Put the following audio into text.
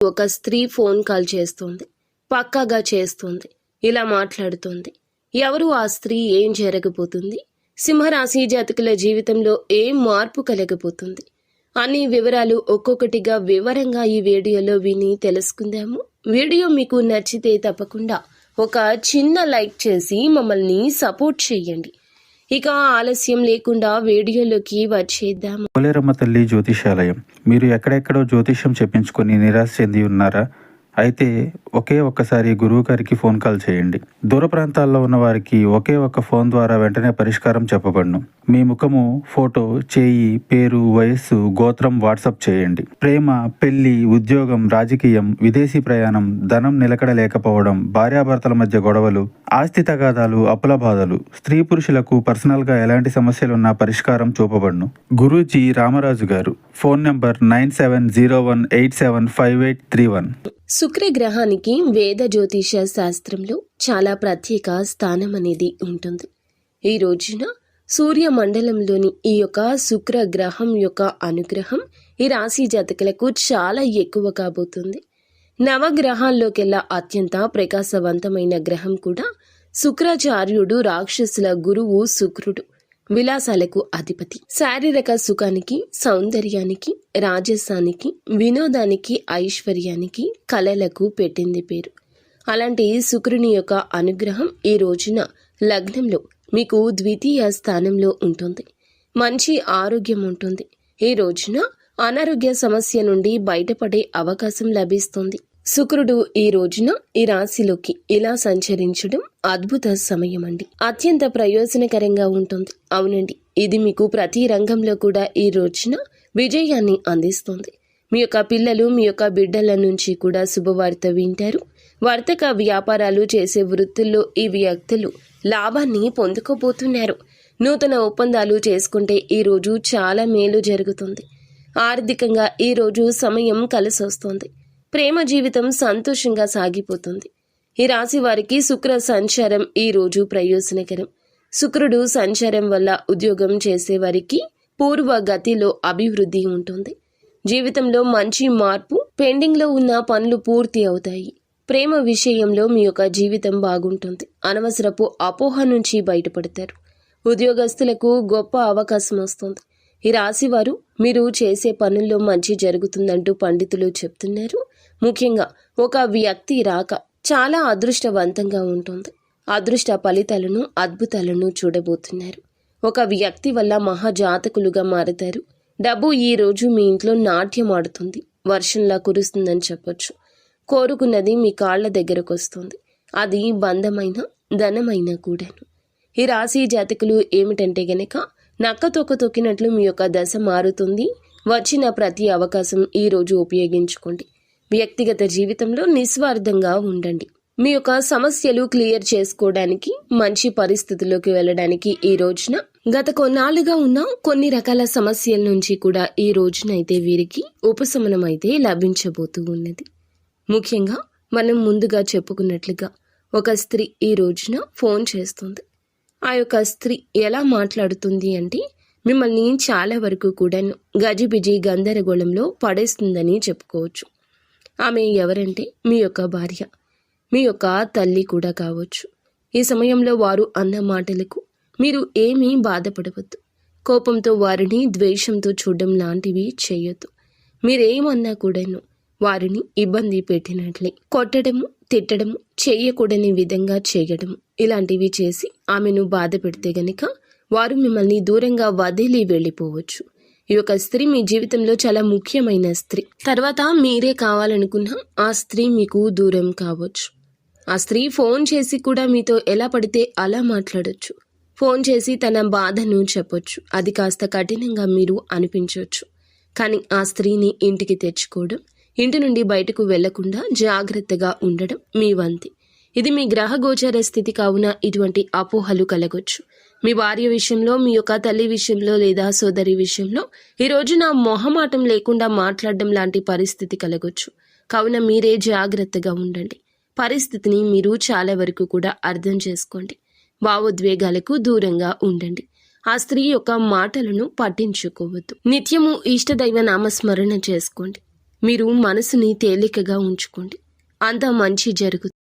ఒక స్త్రీ phone call చేస్తోంది. పక్కాగా చేస్తోంది. ఇలా మాట్లాడుతోంది. ఎవరు ఆ స్త్రీ? ఏం జరగబోతుంది? సింహరాశి జాతకుల జీవితంలో ఏం మార్పు కలగబోతుంది? అన్ని వివరాలు ఒక్కొక్కటిగా వివరంగా ఈ వీడియోలో విని తెలుసుకుందాము. వీడియో మీకు నచ్చితే తప్పకుండా ఒక చిన్న లైక్ చేసి మమ్మల్ని సపోర్ట్ చేయండి. ఇక ఆలస్యం లేకుండా వీడియోలోకి వచ్చేద్దాము. పోలేరమ్మ తల్లి జ్యోతిషాలయం. మీరు ఎక్కడెక్కడో జ్యోతిష్యం చెప్పించుకొని నిరాశ చెంది ఉన్నారా? అయితే ఒక్కసారి గురువు గారికి ఫోన్ కాల్ చేయండి. దూర ప్రాంతాల్లో ఉన్న వారికి ఒకే ఒక్క ఫోన్ ద్వారా వెంటనే పరిష్కారం చెప్పబడును. మీ ముఖము, ఫోటో, చేయి, పేరు, వయస్సు, గోత్రం వాట్సాప్ చేయండి. ప్రేమ, పెళ్లి, ఉద్యోగం, రాజకీయం, విదేశీ ప్రయాణం, ధనం నిలకడ లేకపోవడం, భార్యాభర్తల మధ్య గొడవలు, ఆస్తి తగాదాలు, అప్పుల బాధలు, స్త్రీ పురుషులకు పర్సనల్ గా ఎలాంటి సమస్యలున్నా పరిష్కారం చూపబడును. గురూజీ రామరాజు గారు. Phone number 9701875831. శుక్రగ్రహానికి వేద జ్యోతిష శాస్త్రంలో చాలా ప్రత్యేక స్థానం అనేది ఉంటుంది. ఈ రోజున సూర్యమండలంలోని ఈ యొక్క శుక్రగ్రహం యొక్క అనుగ్రహం ఈ రాశి జాతకులకు చాలా ఎక్కువ కాబోతుంది. నవగ్రహాల్లోకెల్లా అత్యంత ప్రకాశవంతమైన గ్రహం కూడా శుక్రాచార్యుడు. రాక్షసుల గురువు శుక్రుడు. విలాసాలకు అధిపతి. శారీరక సుఖానికి, సౌందర్యానికి, రాజసానికి, వినోదానికి, ఐశ్వర్యానికి, కళలకు పెట్టింది పేరు. అలాంటి శుక్రుని యొక్క అనుగ్రహం ఈ రోజున లగ్నంలో మీకు ద్వితీయ స్థానంలో ఉంటుంది. మంచి ఆరోగ్యం ఉంటుంది. ఈ రోజున అనారోగ్య సమస్య నుండి బయటపడే అవకాశం లభిస్తుంది. శుక్రుడు ఈ రోజున ఈ రాశిలోకి ఇలా సంచరించడం అద్భుత సమయం అండి. అత్యంత ప్రయోజనకరంగా ఉంటుంది. అవునండి, ఇది మీకు ప్రతి రంగంలో కూడా ఈ రోజున విజయాన్ని అందిస్తుంది. మీ యొక్క పిల్లలు, మీ యొక్క బిడ్డల నుంచి కూడా శుభవార్త వింటారు. వర్తక వ్యాపారాలు చేసే వృత్తుల్లో ఈ వ్యక్తులు లాభాన్ని పొందుకోబోతున్నారు. నూతన ఒప్పందాలు చేసుకుంటే ఈ రోజు చాలా మేలు జరుగుతుంది. ఆర్థికంగా ఈ రోజు సమయం కలిసి వస్తుంది. ప్రేమ జీవితం సంతోషంగా సాగిపోతుంది. ఈ రాశి వారికి శుక్ర సంచారం ఈ రోజు ప్రయోజనకరం. శుక్రుడు సంచారం వల్ల ఉద్యోగం చేసేవారికి పూర్వ గతిలో అభివృద్ధి ఉంటుంది. జీవితంలో మంచి మార్పు, పెండింగ్ లో ఉన్న పనులు పూర్తి అవుతాయి. ప్రేమ విషయంలో మీ యొక్క జీవితం బాగుంటుంది. అనవసరపు అపోహ నుంచి బయటపడతారు. ఉద్యోగస్తులకు గొప్ప అవకాశం వస్తుంది. ఈ రాశి వారు మీరు చేసే పనుల్లో మంచి జరుగుతుందంటూ పండితులు చెప్తున్నారు. ముఖ్యంగా ఒక వ్యక్తి రాక చాలా అదృష్టవంతంగా ఉంటుంది. అదృష్ట ఫలితాలను, అద్భుతాలను చూడబోతున్నారు. ఒక వ్యక్తి వల్ల మహాజాతకులుగా మారుతారు. డబ్బు ఈ రోజు మీ ఇంట్లో నాట్యం ఆడుతుంది. వర్షంలా కురుస్తుందని చెప్పొచ్చు. కోరుకున్నది మీ కాళ్ల దగ్గరకు వస్తుంది. అది బంధమైన, ధనమైన కూడాను. ఈ రాశి జాతకులు ఏమిటంటే గనక నక్క తొక్క తొక్కినట్లు మీ యొక్క దశ మారుతుంది. వచ్చిన ప్రతి అవకాశం ఈ రోజు ఉపయోగించుకోండి. వ్యక్తిగత జీవితంలో నిస్వార్థంగా ఉండండి. మీ యొక్క సమస్యలు క్లియర్ చేసుకోవడానికి, మంచి పరిస్థితుల్లోకి వెళ్ళడానికి ఈ రోజున గత కొన్నాళ్లుగా ఉన్న కొన్ని రకాల సమస్యల నుంచి కూడా ఈ రోజునైతే వీరికి ఉపశమనం అయితే లభించబోతూ ఉన్నది. ముఖ్యంగా మనం ముందుగా చెప్పుకున్నట్లుగా ఒక స్త్రీ ఈ రోజున ఫోన్ చేస్తుంది. ఆ యొక్క స్త్రీ ఎలా మాట్లాడుతుంది అంటే మిమ్మల్ని చాలా వరకు కూడా గజిబిజి గందరగోళంలో పడేస్తుందని చెప్పుకోవచ్చు. ఆమె ఎవరంటే మీ యొక్క భార్య, మీ యొక్క తల్లి కూడా కావచ్చు. ఈ సమయంలో వారు అన్న మాటలకు మీరు ఏమీ బాధపడవద్దు. కోపంతో వారిని ద్వేషంతో చూడడం లాంటివి చేయొద్దు. మీరేమన్నా కూడాను వారిని ఇబ్బంది పెట్టినట్లే కొట్టడము, తిట్టడము, చేయకూడని విధంగా చేయడము, ఇలాంటివి చేసి ఆమెను బాధ పెడితే గనక వారు మిమ్మల్ని దూరంగా వదిలి వెళ్ళిపోవచ్చు. ఈ యొక్క స్త్రీ మీ జీవితంలో చాలా ముఖ్యమైన స్త్రీ. తర్వాత మీరే కావాలనుకున్న ఆ స్త్రీ మీకు దూరం కావచ్చు. ఆ స్త్రీ ఫోన్ చేసి కూడా మీతో ఎలా పడితే అలా మాట్లాడొచ్చు. ఫోన్ చేసి తన బాధను చెప్పొచ్చు. అది కాస్త కఠినంగా మీరు అనిపించవచ్చు. కానీ ఆ స్త్రీని ఇంటికి తెచ్చుకోవడం, ఇంటి నుండి బయటకు వెళ్లకుండా జాగ్రత్తగా ఉండడం మీ వంతి. ఇది మీ గ్రహ గోచర స్థితి కావున ఇటువంటి అపోహలు కలగొచ్చు. మీ భార్య విషయంలో, మీ యొక్క తల్లి విషయంలో లేదా సోదరి విషయంలో ఈ రోజున మొహమాటం లేకుండా మాట్లాడడం లాంటి పరిస్థితి కలగొచ్చు. కావున మీరే జాగ్రత్తగా ఉండండి. పరిస్థితిని మీరు చాలా వరకు కూడా అర్థం చేసుకోండి. భావోద్వేగాలకు దూరంగా ఉండండి. ఆ స్త్రీ యొక్క మాటలను పట్టించుకోవద్దు. నిత్యము ఇష్టదైవ నామస్మరణ చేసుకోండి. మీరు మనసుని తేలికగా ఉంచుకోండి. అంతా మంచి జరుగుతుంది.